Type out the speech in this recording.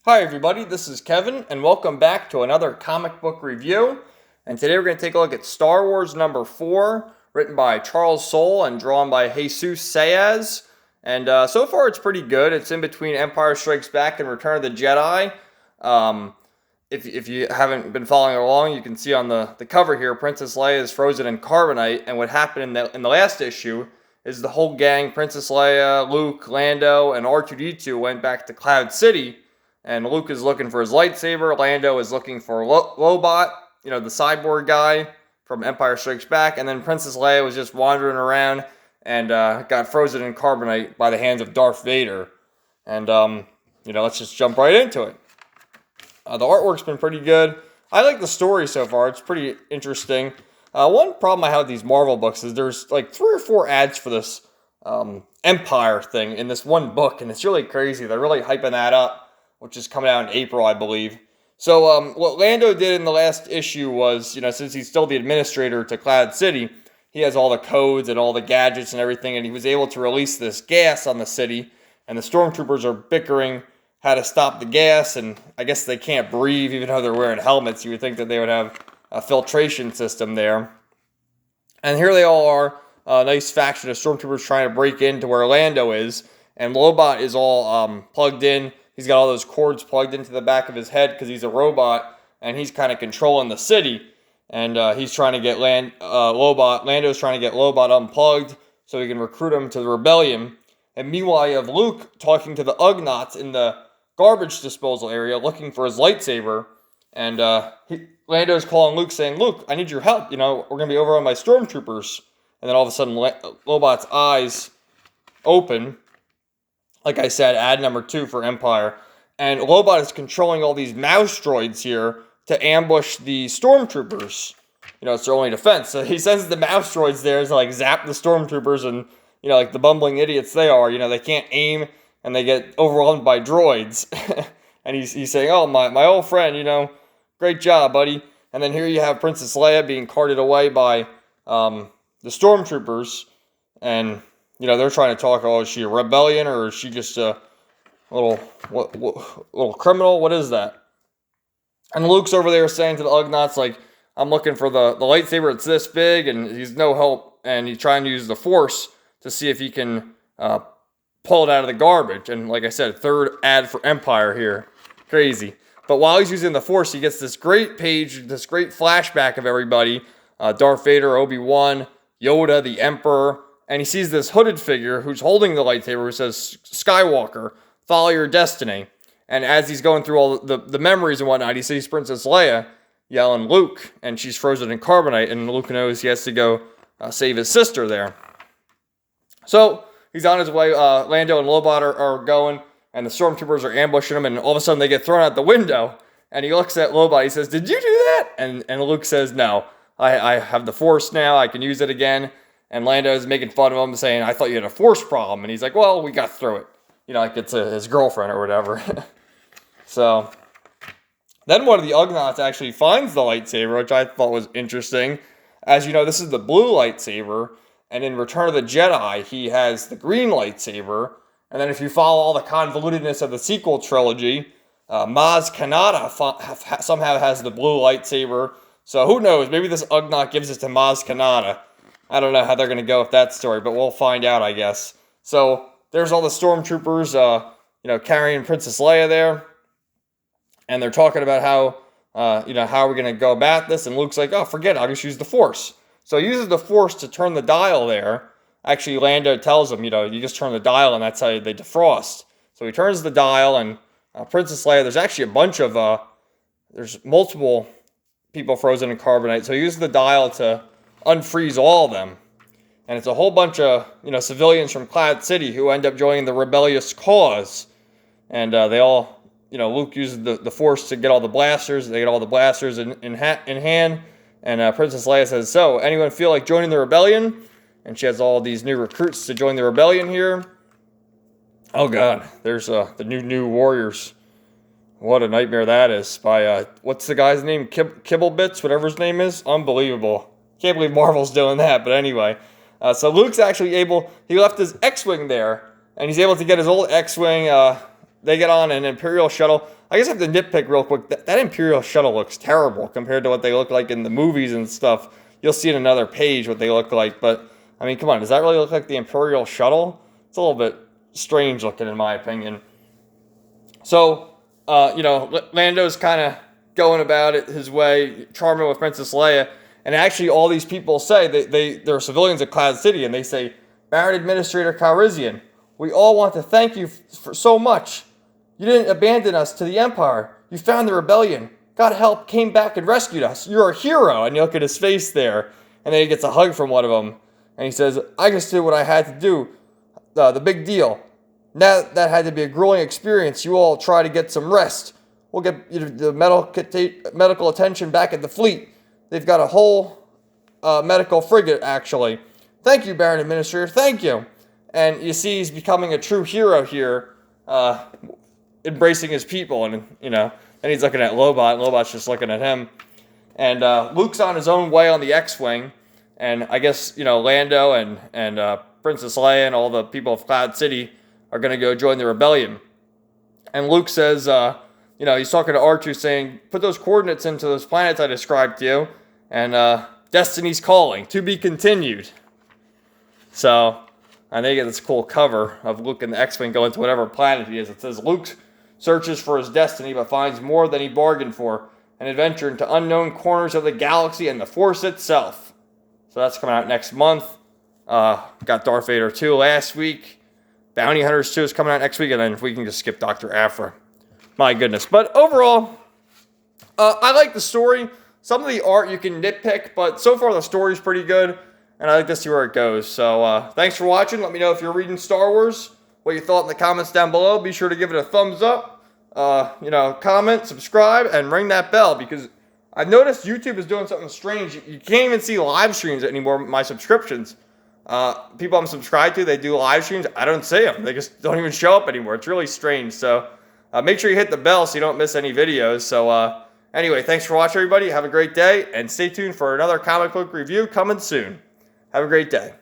Hi everybody, this is Kevin, and welcome back to another comic book review. And today we're going to take a look at Star Wars number 4, written by Charles Soule and drawn by Jesus Saiz. And so far it's pretty good. It's in between Empire Strikes Back and Return of the Jedi. If you haven't been following along, you can see on the cover here, Princess Leia is frozen in carbonite, and what happened in the last issue is the whole gang, Princess Leia, Luke, Lando, and R2-D2 went back to Cloud City. And Luke is looking for his lightsaber. Lando is looking for Lobot, the cyborg guy from Empire Strikes Back. And then Princess Leia was just wandering around and got frozen in carbonite by the hands of Darth Vader. And, let's just jump right into it. The artwork's been pretty good. I like the story so far. It's pretty interesting. One problem I have with these Marvel books is there's like 3 or 4 ads for this Empire thing in this one book. And it's really crazy. They're really hyping that up, which is coming out in April, I believe. So what Lando did in the last issue was, since he's still the administrator to Cloud City, he has all the codes and all the gadgets and everything, and he was able to release this gas on the city, and the stormtroopers are bickering how to stop the gas, and I guess they can't breathe even though they're wearing helmets. You would think that they would have a filtration system there. And here they all are, a nice faction of stormtroopers trying to break into where Lando is, and Lobot is all plugged in. He's got all those cords plugged into the back of his head because he's a robot, and he's kind of controlling the city. And he's trying to get Lando's trying to get Lobot unplugged so he can recruit him to the rebellion. And meanwhile, you have Luke talking to the Ugnaughts in the garbage disposal area looking for his lightsaber. And Lando's calling Luke saying, "Luke, I need your help. We're going to be overrun by stormtroopers." And then all of a sudden, Lobot's eyes open. Like I said, ad number 2 for Empire. And Lobot is controlling all these mouse droids here to ambush the stormtroopers. It's their only defense. So he sends the mouse droids there to zap the stormtroopers, and like the bumbling idiots they are, they can't aim and they get overwhelmed by droids. And he's saying, "Oh, my old friend, great job, buddy." And then here you have Princess Leia being carted away by the stormtroopers, and they're trying to talk, is she a rebellion or is she just a little criminal? What is that? And Luke's over there saying to the Ugnaughts, "I'm looking for the lightsaber. It's this big," and he's no help. And he's trying to use the Force to see if he can pull it out of the garbage. And like I said, 3rd ad for Empire here. Crazy. But while he's using the Force, he gets this great page, this great flashback of everybody. Darth Vader, Obi-Wan, Yoda, the Emperor. And he sees this hooded figure who's holding the lightsaber who says, "Skywalker, follow your destiny." And as he's going through all the memories and whatnot, he sees Princess Leia yelling Luke, and she's frozen in carbonite, and Luke knows he has to go save his sister there. So he's on his way. Lando and Lobot are going, and the stormtroopers are ambushing him, and all of a sudden they get thrown out the window. And he looks at Lobot, he says, "Did you do that?" And Luke says, "No, I have the Force now, I can use it again." And Lando is making fun of him, saying, "I thought you had a Force problem." And he's like, "Well, we got through it." Like it's his girlfriend or whatever. So then one of the Ugnaughts actually finds the lightsaber, which I thought was interesting. As you know, this is the blue lightsaber. And in Return of the Jedi, he has the green lightsaber. And then if you follow all the convolutedness of the sequel trilogy, Maz Kanata somehow has the blue lightsaber. So who knows? Maybe this Ugnaught gives it to Maz Kanata. I don't know how they're going to go with that story, but we'll find out, I guess. So there's all the stormtroopers, carrying Princess Leia there. And they're talking about how are we going to go about this? And Luke's like, "Oh, forget it. I'll just use the Force." So he uses the Force to turn the dial there. Actually, Lando tells him, you just turn the dial and that's how they defrost. So he turns the dial, and Princess Leia, there's actually a bunch of, there's multiple people frozen in carbonite. So he uses the dial to unfreeze all of them. And it's a whole bunch of, civilians from Cloud City who end up joining the rebellious cause. And they all, Luke uses the Force to get all the blasters. They get all the blasters in hand. And Princess Leia says, "So, anyone feel like joining the rebellion?" And she has all these new recruits to join the rebellion here. Oh God, there's the new warriors. What a nightmare that is. By, what's the guy's name? Kibblebits, whatever his name is. Unbelievable. Can't believe Marvel's doing that, but anyway. So Luke's actually he left his X-Wing there, and he's able to get his old X-Wing they get on an Imperial shuttle. I guess I have to nitpick real quick. That Imperial shuttle looks terrible compared to what they look like in the movies and stuff. You'll see in another page what they look like. But, I mean, come on. Does that really look like the Imperial shuttle? It's a little bit strange looking, in my opinion. So, Lando's kind of going about it his way, charming with Princess Leia. And actually, all these people say, they're civilians at Cloud City, and they say, Baron Administrator Calrissian, we all want to thank you for so much. You didn't abandon us to the Empire. You found the rebellion. God help, came back and rescued us. You're a hero. And you look at his face there, and then he gets a hug from one of them. And he says, I just did what I had to do. The big deal. Now that had to be a grueling experience. You all try to get some rest. We'll get the medical attention back at the fleet. They've got a whole medical frigate, actually. Thank you, Baron Administrator. Thank you. And you see he's becoming a true hero here, embracing his people. And, then he's looking at Lobot, and Lobot's just looking at him. And Luke's on his own way on the X-Wing. And I guess, Lando and Princess Leia and all the people of Cloud City are going to go join the rebellion. And Luke says, he's talking to R2 saying, put those coordinates into those planets I described to you. And Destiny's calling, to be continued. So, and they get this cool cover of Luke and the X-Wing going to whatever planet he is. It says, Luke searches for his destiny, but finds more than he bargained for. An adventure into unknown corners of the galaxy and the Force itself. So that's coming out next month. Got Darth Vader 2 last week. Bounty Hunters 2 is coming out next week. And then if we can just skip Dr. Aphra. My goodness. But overall, I like the story. Some of the art you can nitpick, but so far the story's pretty good. And I like to see where it goes. So thanks for watching. Let me know if you're reading Star Wars, what you thought in the comments down below. Be sure to give it a thumbs up. Comment, subscribe, and ring that bell, because I've noticed YouTube is doing something strange. You can't even see live streams anymore with my subscriptions. People I'm subscribed to, they do live streams. I don't see them. They just don't even show up anymore. It's really strange. So make sure you hit the bell so you don't miss any videos. So anyway, thanks for watching, everybody. Have a great day, and stay tuned for another comic book review coming soon. Have a great day.